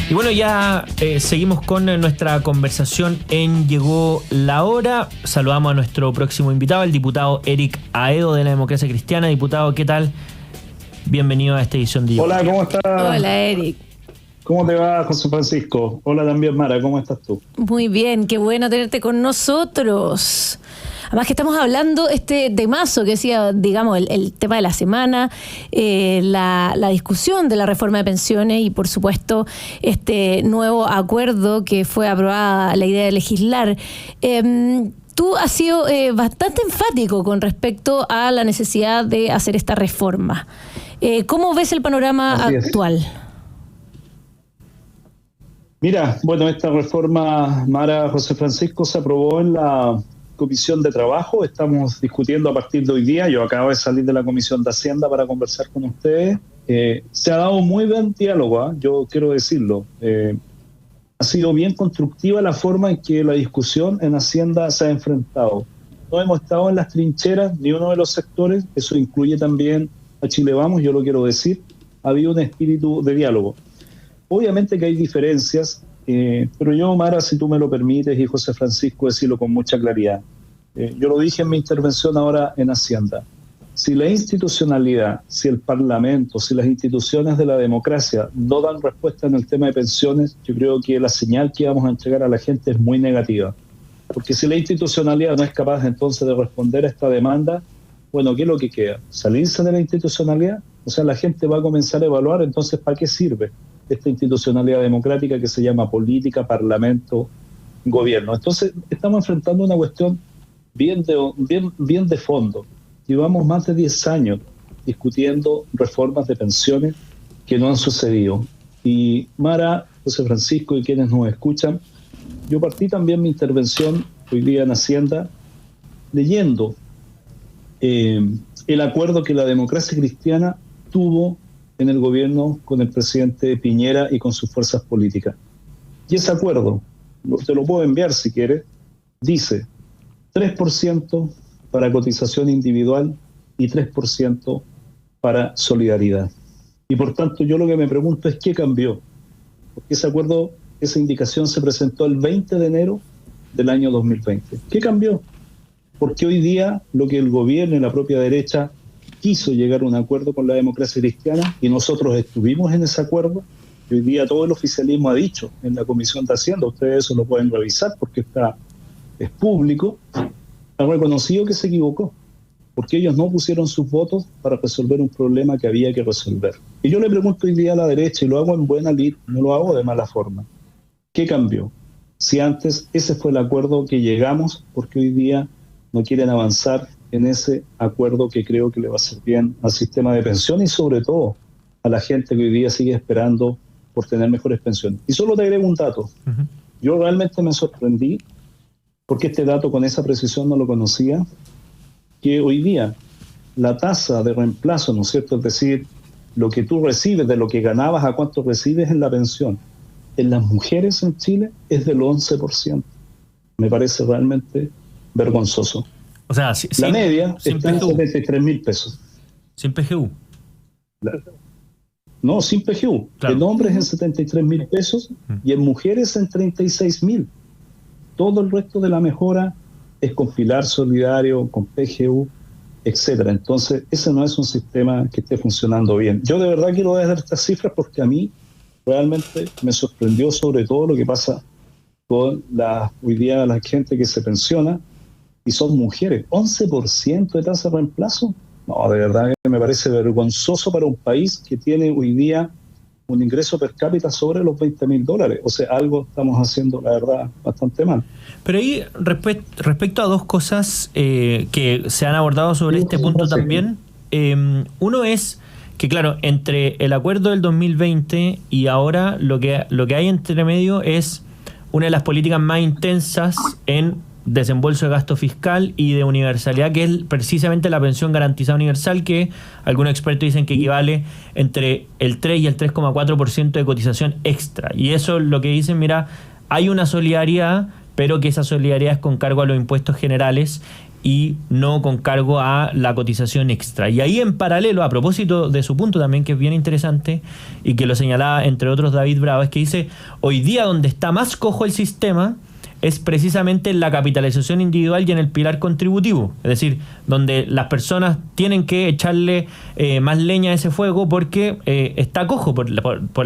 Y bueno, ya seguimos con nuestra conversación en Llegó la Hora. Saludamos a nuestro próximo invitado, el diputado Eric Aedo de la Democracia Cristiana. Diputado, ¿qué tal? Bienvenido a esta edición de Llegó. Hola, ¿cómo estás? Hola, Eric. ¿Cómo te va, José Francisco? Hola también, Mara, ¿cómo estás tú? Muy bien, qué bueno tenerte con nosotros. Además que estamos hablando temazo que decía, digamos, el tema de la semana, la discusión de la reforma de pensiones y, por supuesto, este nuevo acuerdo que fue aprobada, la idea de legislar. Tú has sido bastante enfático con respecto a la necesidad de hacer esta reforma. ¿Cómo ves el panorama actual? Mira, bueno, esta reforma, Mara, José Francisco, se aprobó en la Comisión de Trabajo. Estamos discutiendo a partir de hoy día. Yo acabo de salir de la Comisión de Hacienda para conversar con ustedes. Se ha dado muy buen diálogo, yo quiero decirlo. Ha sido bien constructiva la forma en que la discusión en Hacienda se ha enfrentado. No hemos estado en las trincheras ni uno de los sectores, eso incluye también a Chile Vamos, yo lo quiero decir. Ha habido un espíritu de diálogo. Obviamente que hay diferencias, pero yo, Mara, si tú me lo permites, y José Francisco, decirlo con mucha claridad. Yo lo dije en mi intervención ahora en Hacienda. Si la institucionalidad, si el Parlamento, si las instituciones de la democracia no dan respuesta en el tema de pensiones, yo creo que la señal que vamos a entregar a la gente es muy negativa. Porque si la institucionalidad no es capaz entonces de responder a esta demanda, bueno, ¿qué es lo que queda? ¿Salirse de la institucionalidad? O sea, la gente va a comenzar a evaluar entonces ¿para qué sirve esta institucionalidad democrática que se llama política, parlamento, gobierno? Entonces estamos enfrentando una cuestión bien de fondo. Llevamos más de 10 años discutiendo reformas de pensiones que no han sucedido. Y Mara, José Francisco y quienes nos escuchan, yo partí también mi intervención hoy día en Hacienda leyendo el acuerdo que la democracia cristiana tuvo en el gobierno con el presidente Piñera y con sus fuerzas políticas. Y ese acuerdo, te lo puedo enviar si quieres, dice 3% para cotización individual y 3% para solidaridad. Y por tanto yo lo que me pregunto es ¿qué cambió? Porque ese acuerdo, esa indicación se presentó el 20 de enero del año 2020. ¿Qué cambió? Porque hoy día lo que el gobierno y la propia derecha quiso llegar a un acuerdo con la democracia cristiana y nosotros estuvimos en ese acuerdo. Y hoy día todo el oficialismo ha dicho en la Comisión de Hacienda, ustedes eso lo pueden revisar porque es público, ha reconocido que se equivocó, porque ellos no pusieron sus votos para resolver un problema que había que resolver. Y yo le pregunto hoy día a la derecha, y lo hago en buena lid, no lo hago de mala forma, ¿qué cambió? Si antes ese fue el acuerdo que llegamos, porque hoy día no quieren avanzar en ese acuerdo que creo que le va a hacer bien al sistema de pensiones y sobre todo a la gente que hoy día sigue esperando por tener mejores pensiones. Y solo te agrego un dato. Yo realmente me sorprendí, porque este dato con esa precisión no lo conocía, que hoy día la tasa de reemplazo, ¿no es cierto? Es decir, lo que tú recibes de lo que ganabas a cuánto recibes en la pensión, en las mujeres en Chile es del 11%. Me parece realmente vergonzoso. O sea, la media está en 73.000 pesos. ¿Sin PGU? No, sin PGU. Claro. En hombres en 73.000 pesos y en mujeres en 36.000. Todo el resto de la mejora es con pilar solidario, con PGU, etcétera. Entonces, ese no es un sistema que esté funcionando bien. Yo de verdad quiero dar estas cifras porque a mí realmente me sorprendió sobre todo lo que pasa con hoy día la gente que se pensiona y son mujeres. 11% de tasa de reemplazo. No, de verdad que me parece vergonzoso para un país que tiene hoy día un ingreso per cápita sobre los $20.000. O sea, algo estamos haciendo, la verdad, bastante mal. Pero ahí, respecto a dos cosas que se han abordado sobre este punto también, uno es que, claro, entre el acuerdo del 2020 y ahora lo que hay entre medio es una de las políticas más intensas en desembolso de gasto fiscal y de universalidad, que es precisamente la pensión garantizada universal, que algunos expertos dicen que equivale entre el 3 y el 3,4% de cotización extra. Y eso es lo que dicen, mira, hay una solidaridad, pero que esa solidaridad es con cargo a los impuestos generales y no con cargo a la cotización extra. Y ahí en paralelo, a propósito de su punto también, que es bien interesante y que lo señalaba entre otros David Bravo, es que dice, hoy día donde está más cojo el sistema es precisamente en la capitalización individual y en el pilar contributivo, es decir, donde las personas tienen que echarle más leña a ese fuego porque está cojo por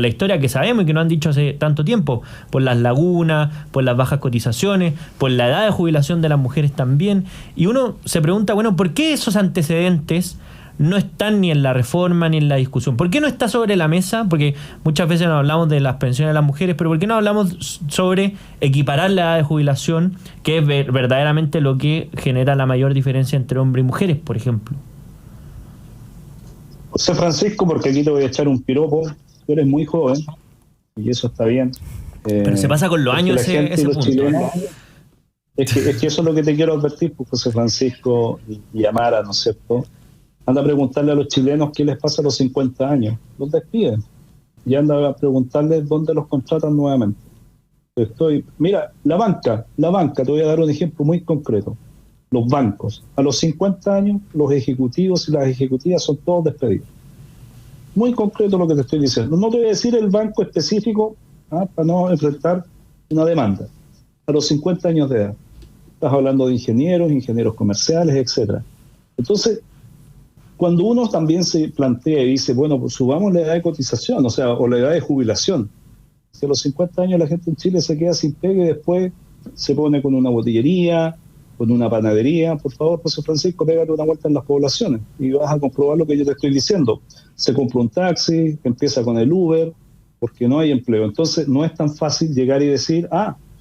la historia que sabemos y que nos han dicho hace tanto tiempo, por las lagunas, por las bajas cotizaciones, por la edad de jubilación de las mujeres también, y uno se pregunta, bueno, ¿por qué esos antecedentes no están ni en la reforma ni en la discusión? ¿Por qué no está sobre la mesa? Porque muchas veces nos hablamos de las pensiones de las mujeres, pero ¿por qué no hablamos sobre equiparar la edad de jubilación, que es verdaderamente lo que genera la mayor diferencia entre hombres y mujeres, por ejemplo? José Francisco, porque aquí te voy a echar un piropo, tú eres muy joven y eso está bien. Pero se pasa con los años ese punto. Chilenos, es que eso es lo que te quiero advertir, pues, José Francisco y Amara, ¿no es cierto? Anda a preguntarle a los chilenos qué les pasa a los 50 años. Los despiden. Y anda a preguntarles dónde los contratan nuevamente. Mira, la banca, te voy a dar un ejemplo muy concreto. Los bancos. A los 50 años, los ejecutivos y las ejecutivas son todos despedidos. Muy concreto lo que te estoy diciendo. No te voy a decir el banco específico para no enfrentar una demanda. A los 50 años de edad. Estás hablando de ingenieros comerciales, etcétera. Entonces, cuando uno también se plantea y dice, bueno, pues subamos la edad de cotización, o la edad de jubilación. Si a los 50 años la gente en Chile se queda sin pega y después se pone con una botillería, con una panadería, por favor, José Francisco, pégate una vuelta en las poblaciones y vas a comprobar lo que yo te estoy diciendo. Se compra un taxi, empieza con el Uber, porque no hay empleo. Entonces no es tan fácil llegar y decir,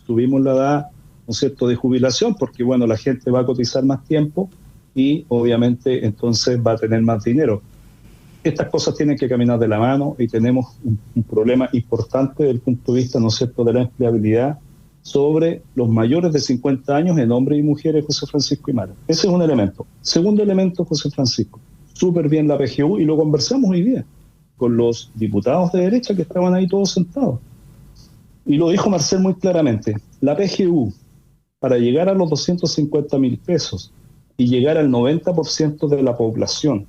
subimos la edad, ¿no es cierto?, de jubilación, porque bueno, la gente va a cotizar más tiempo y obviamente entonces va a tener más dinero. Estas cosas tienen que caminar de la mano y tenemos un problema importante desde el punto de vista, ¿no es cierto?, de la empleabilidad sobre los mayores de 50 años en hombres y mujeres, José Francisco y Mara. Ese es un elemento. Segundo elemento, José Francisco, súper bien la PGU y lo conversamos hoy día con los diputados de derecha que estaban ahí todos sentados. Y lo dijo Marcel muy claramente, la PGU, para llegar a los 250.000 pesos, y llegar al 90% de la población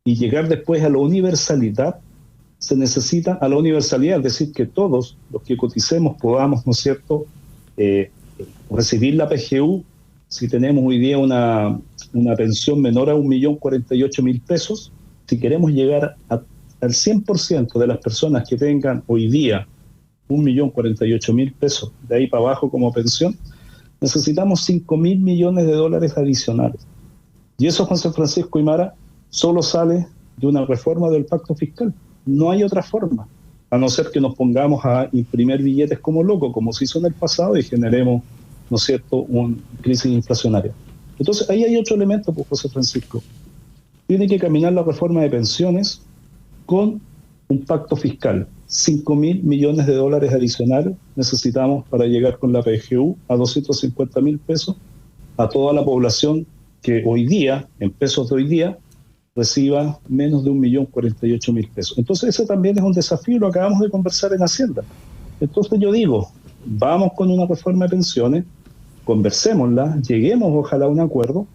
y llegar después a la universalidad, se necesita a la universalidad, es decir, que todos los que coticemos podamos, ¿no es cierto?, recibir la PGU. Si tenemos hoy día una pensión menor a 1.048.000 pesos, si queremos llegar al 100% de las personas que tengan hoy día 1.048.000 pesos de ahí para abajo como pensión, necesitamos $5.000 millones adicionales. Y eso, José Francisco y Mara, solo sale de una reforma del pacto fiscal. No hay otra forma, a no ser que nos pongamos a imprimir billetes como locos, como se hizo en el pasado, y generemos, ¿no es cierto?, una crisis inflacionaria. Entonces, ahí hay otro elemento, pues, José Francisco. Tiene que caminar la reforma de pensiones con un pacto fiscal. $5.000 millones adicionales necesitamos para llegar con la PGU a 250.000 pesos a toda la población que hoy día, en pesos de hoy día, reciba menos de 1.048.000 pesos. Entonces ese también es un desafío, lo acabamos de conversar en Hacienda. Entonces yo digo, vamos con una reforma de pensiones, conversémosla, lleguemos ojalá a un acuerdo,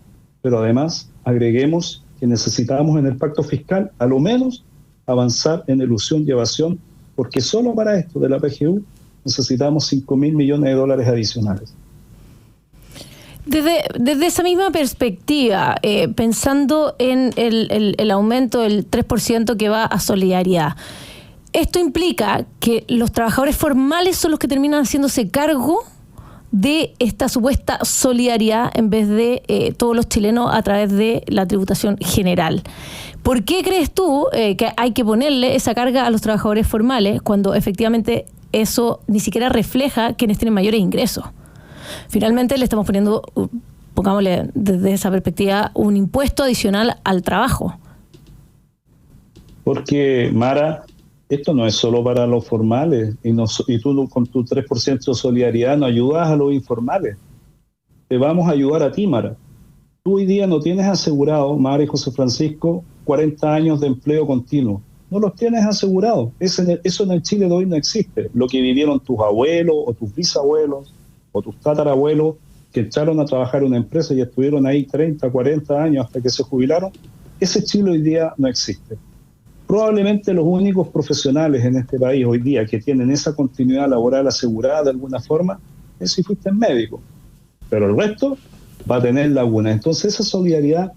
pero además agreguemos que necesitamos en el pacto fiscal a lo menos avanzar en elusión y evasión, porque solo para esto de la PGU necesitamos $5.000 millones adicionales. Desde esa misma perspectiva, pensando en el aumento del 3% que va a solidaridad, ¿esto implica que los trabajadores formales son los que terminan haciéndose cargo de esta supuesta solidaridad en vez de todos los chilenos a través de la tributación general? ¿Por qué crees tú que hay que ponerle esa carga a los trabajadores formales cuando efectivamente eso ni siquiera refleja quienes tienen mayores ingresos? Finalmente le estamos poniendo, pongámosle desde esa perspectiva, un impuesto adicional al trabajo. Porque, Mara, esto no es solo para los formales, y tú con tu 3% de solidaridad no ayudas a los informales. Te vamos a ayudar a ti, Mara. Tú hoy día no tienes asegurado, Mara y José Francisco, 40 años de empleo continuo. No los tienes asegurados. Eso en el Chile de hoy no existe. Lo que vivieron tus abuelos o tus bisabuelos, o tus tatarabuelos que entraron a trabajar en una empresa y estuvieron ahí 30, 40 años hasta que se jubilaron, ese Chile hoy día no existe. Probablemente los únicos profesionales en este país hoy día que tienen esa continuidad laboral asegurada de alguna forma es si fuiste médico, pero el resto va a tener lagunas. Entonces esa solidaridad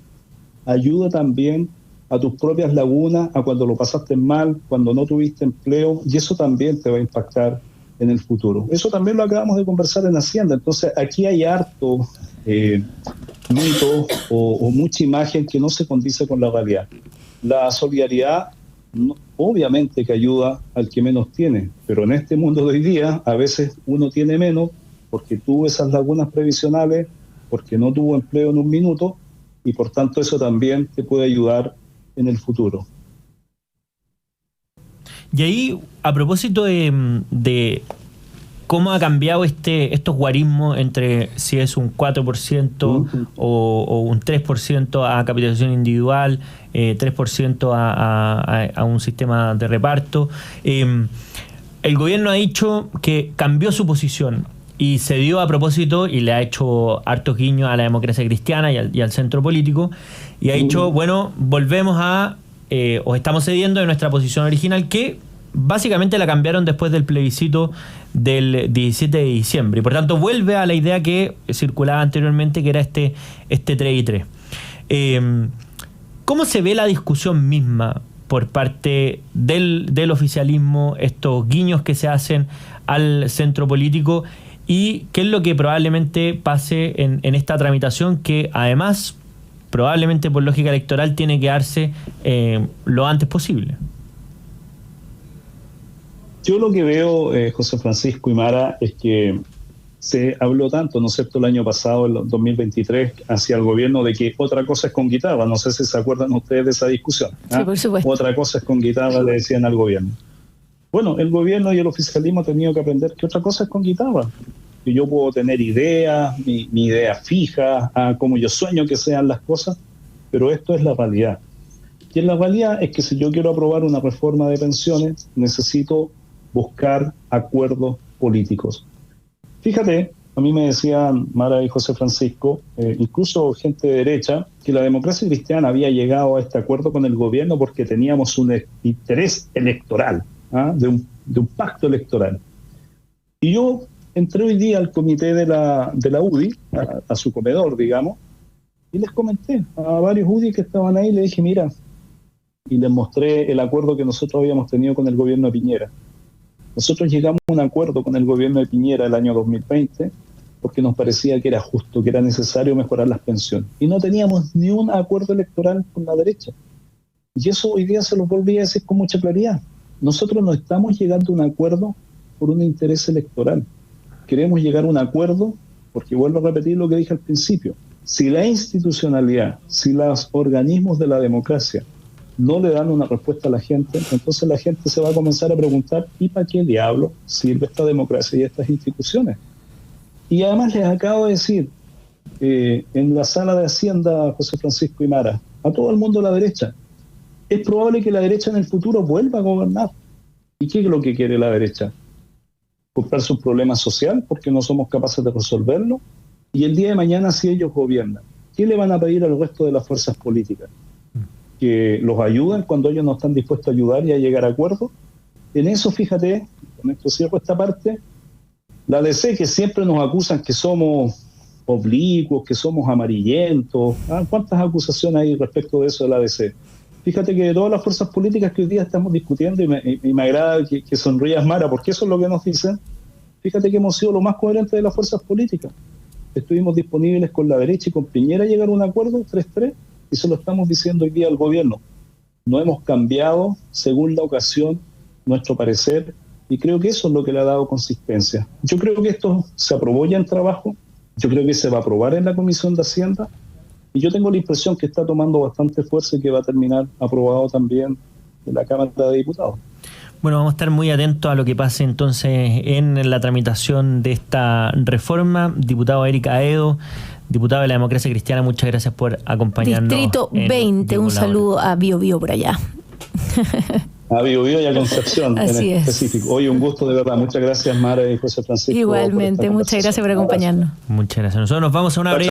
ayuda también a tus propias lagunas, a cuando lo pasaste mal, cuando no tuviste empleo, y eso también te va a impactar en el futuro. Eso también lo acabamos de conversar en Hacienda. Entonces aquí hay harto mito o mucha imagen que no se condice con la realidad. La solidaridad obviamente que ayuda al que menos tiene, pero en este mundo de hoy día a veces uno tiene menos porque tuvo esas lagunas previsionales, porque no tuvo empleo en un minuto, y por tanto eso también te puede ayudar en el futuro. Y ahí, a propósito de cómo ha cambiado estos guarismos entre si es un 4% o un 3% a capitalización individual, 3% a un sistema de reparto, el gobierno ha dicho que cambió su posición y se dio a propósito y le ha hecho hartos guiños a la democracia cristiana y al centro político, y ha dicho, bueno, volvemos o estamos cediendo de nuestra posición original, que básicamente la cambiaron después del plebiscito del 17 de diciembre. Y por tanto vuelve a la idea que circulaba anteriormente, que era este 3-3. ¿Cómo se ve la discusión misma por parte del oficialismo, estos guiños que se hacen al centro político, y qué es lo que probablemente pase en esta tramitación, que además probablemente por lógica electoral tiene que darse lo antes posible? Yo lo que veo, José Francisco y Mara, es que se habló tanto, ¿no es cierto?, el año pasado, el 2023, hacia el gobierno, de que otra cosa es con guitarra. No sé si se acuerdan ustedes de esa discusión. Sí, por supuesto. Otra cosa es con guitarra, le decían al gobierno. Bueno, el gobierno y el oficialismo han tenido que aprender que otra cosa es con guitarra. Que yo puedo tener ideas, mi idea fija, como yo sueño que sean las cosas, pero esto es la realidad. Y en la realidad es que si yo quiero aprobar una reforma de pensiones, necesito buscar acuerdos políticos. Fíjate, a mí me decían Mara y José Francisco, incluso gente de derecha, que la democracia cristiana había llegado a este acuerdo con el gobierno porque teníamos un interés electoral, de un pacto electoral. Y yo entré hoy día al comité de la UDI, a su comedor, digamos, y les comenté a varios UDI que estaban ahí, les dije, mira, y les mostré el acuerdo que nosotros habíamos tenido con el gobierno de Piñera. Nosotros llegamos a un acuerdo con el gobierno de Piñera el año 2020 porque nos parecía que era justo, que era necesario mejorar las pensiones. Y no teníamos ni un acuerdo electoral con la derecha. Y eso hoy día se lo volví a decir con mucha claridad. Nosotros no estamos llegando a un acuerdo por un interés electoral. Queremos llegar a un acuerdo porque, vuelvo a repetir lo que dije al principio, si la institucionalidad, si los organismos de la democracia no le dan una respuesta a la gente, entonces la gente se va a comenzar a preguntar, ¿y para qué diablo sirve esta democracia y estas instituciones? Y además les acabo de decir, en la sala de Hacienda, José Francisco y Mara, a todo el mundo de la derecha, es probable que la derecha en el futuro vuelva a gobernar. ¿Y qué es lo que quiere la derecha? Comprarse un problema social porque no somos capaces de resolverlo, y el día de mañana, si ellos gobiernan, ¿qué le van a pedir al resto de las fuerzas políticas? Que los ayuden cuando ellos no están dispuestos a ayudar y a llegar a acuerdos. En eso, fíjate, con esto cierro esta parte, la DC, que siempre nos acusan que somos oblicuos, que somos amarillentos, ¿cuántas acusaciones hay respecto de eso de la DC? Fíjate que de todas las fuerzas políticas que hoy día estamos discutiendo, y me agrada que sonrías, Mara, porque eso es lo que nos dicen, fíjate que hemos sido lo más coherentes de las fuerzas políticas. Estuvimos disponibles con la derecha y con Piñera a llegar a un acuerdo, 3-3, y se lo estamos diciendo hoy día al gobierno. No hemos cambiado, según la ocasión, nuestro parecer, y creo que eso es lo que le ha dado consistencia. Yo creo que esto se aprobó ya en trabajo, yo creo que se va a aprobar en la Comisión de Hacienda, y yo tengo la impresión que está tomando bastante fuerza y que va a terminar aprobado también en la Cámara de Diputados. Bueno, vamos a estar muy atentos a lo que pase entonces en la tramitación de esta reforma. Diputado Eric Aedo, diputado de la Democracia Cristiana, muchas gracias por acompañarnos. Distrito 20, un saludo a Bio Bio por allá. A Biobío y a Concepción en Así es. específico. Oye, un gusto de verdad. Muchas gracias, Mara y José Francisco. Igualmente, muchas gracias por acompañarnos. Muchas gracias. Nosotros nos vamos a una breve